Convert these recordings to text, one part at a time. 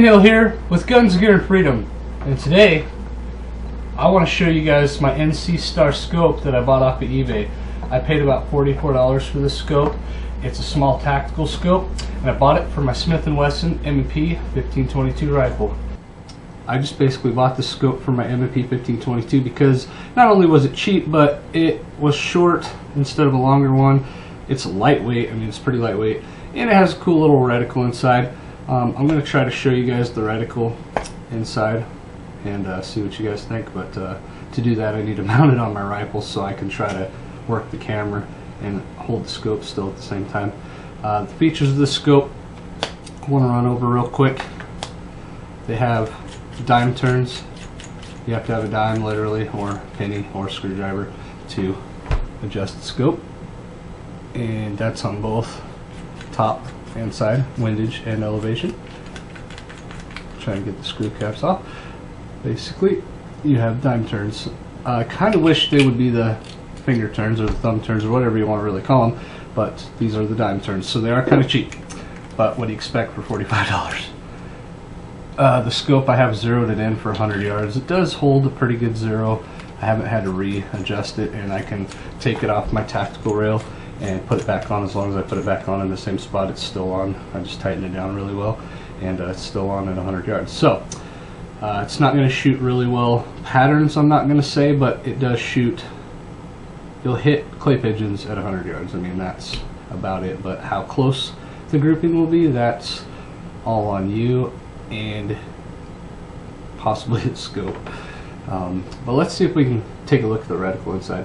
Daniel here with Guns, Gear, and Freedom, and today I want to show you guys my NC Star scope that I bought off of eBay. I paid about $44 for this scope. It's a small tactical scope, and I bought it for my Smith & Wesson M&P 1522 rifle. I just basically bought this scope for my M&P 1522 because not only was it cheap, but it was short instead of a longer one. It's lightweight, I mean it's pretty lightweight, and it has a cool little reticle inside. I'm going to try to show you guys the reticle inside and see what you guys think, but to do that I need to mount it on my rifle so I can try to work the camera and hold the scope still at the same time. The features of this scope I want to run over real quick. They have dime turns. You have to have a dime literally, or penny, or screwdriver to adjust the scope, and that's on both top and side, windage and elevation. Trying to get the screw caps off. Basically you have dime turns. I kind of wish they would be the finger turns or the thumb turns or whatever you want to really call them, but these are the dime turns, so they are kind of cheap, but what do you expect for $45? The scope I have zeroed it in for 100 yards. It does hold a pretty good zero. I haven't had to readjust it, and I can take it off my tactical rail and put it back on. As long as I put it back on in the same spot it's still on. I just tighten it down really well, and it's still on at 100 yards. So it's not going to shoot really well patterns, I'm not going to say, but it does shoot. You'll hit clay pigeons at 100 yards. I mean, that's about it, but how close the grouping will be, that's all on you and possibly the scope. But let's see if we can take a look at the reticle inside.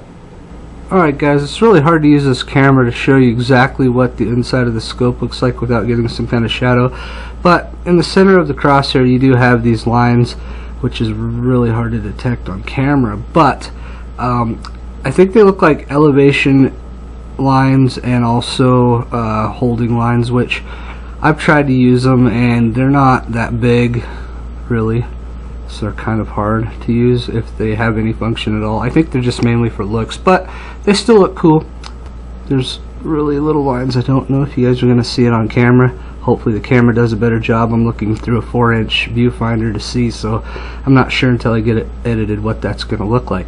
Alright guys, it's really hard to use this camera to show you exactly what the inside of the scope looks like without getting some kind of shadow, but in the center of the crosshair you do have these lines, which is really hard to detect on camera, but I think they look like elevation lines and also holding lines, which I've tried to use them and they're not that big really, so they're kind of hard to use if they have any function at all. I think they're just mainly for looks, but they still look cool. There's really little lines. I don't know if you guys are going to see it on camera. Hopefully the camera does a better job. I'm looking through a 4-inch viewfinder to see, so I'm not sure until I get it edited what that's going to look like,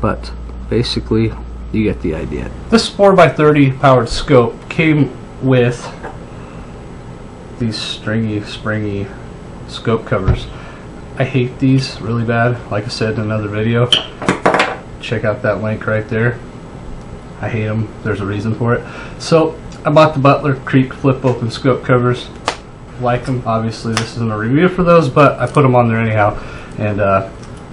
but basically you get the idea. This 4x30 powered scope came with these springy scope covers. I hate these really bad. Like I said in another video, check out that link right there. I hate them. There's a reason for it. So I bought the Butler Creek flip open scope covers. Like them. Obviously this isn't a review for those, but I put them on there anyhow, and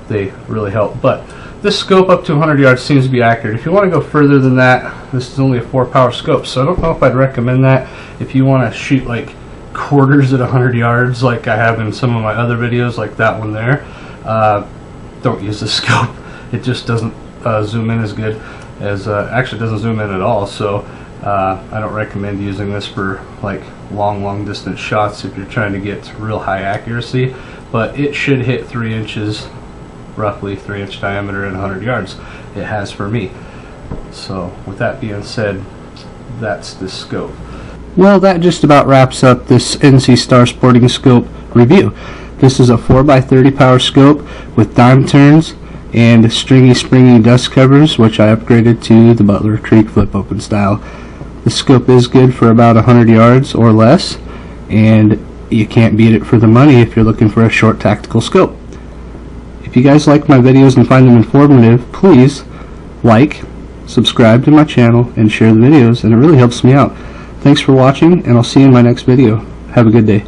they really help. But this scope up to 100 yards seems to be accurate. If you want to go further than that, this is only a 4-power scope, so I don't know if I'd recommend that. If you want to shoot like quarters at 100 yards like I have in some of my other videos, like that one there, don't use this scope. It just doesn't zoom in as good as actually doesn't zoom in at all, so I don't recommend using this for like long distance shots if you're trying to get real high accuracy, but it should hit 3 inches, roughly 3-inch diameter at 100 yards. It has for me. So with that being said, that's this scope. Well, that just about wraps up this NC Star sporting scope review. This is a 4x30 power scope with dime turns and springy dust covers, which I upgraded to the Butler Creek flip open style. The scope is good for about 100 yards or less, and you can't beat it for the money if you're looking for a short tactical scope. If you guys like my videos and find them informative, please like, subscribe to my channel, and share the videos, and it really helps me out. Thanks for watching, and I'll see you in my next video. Have a good day.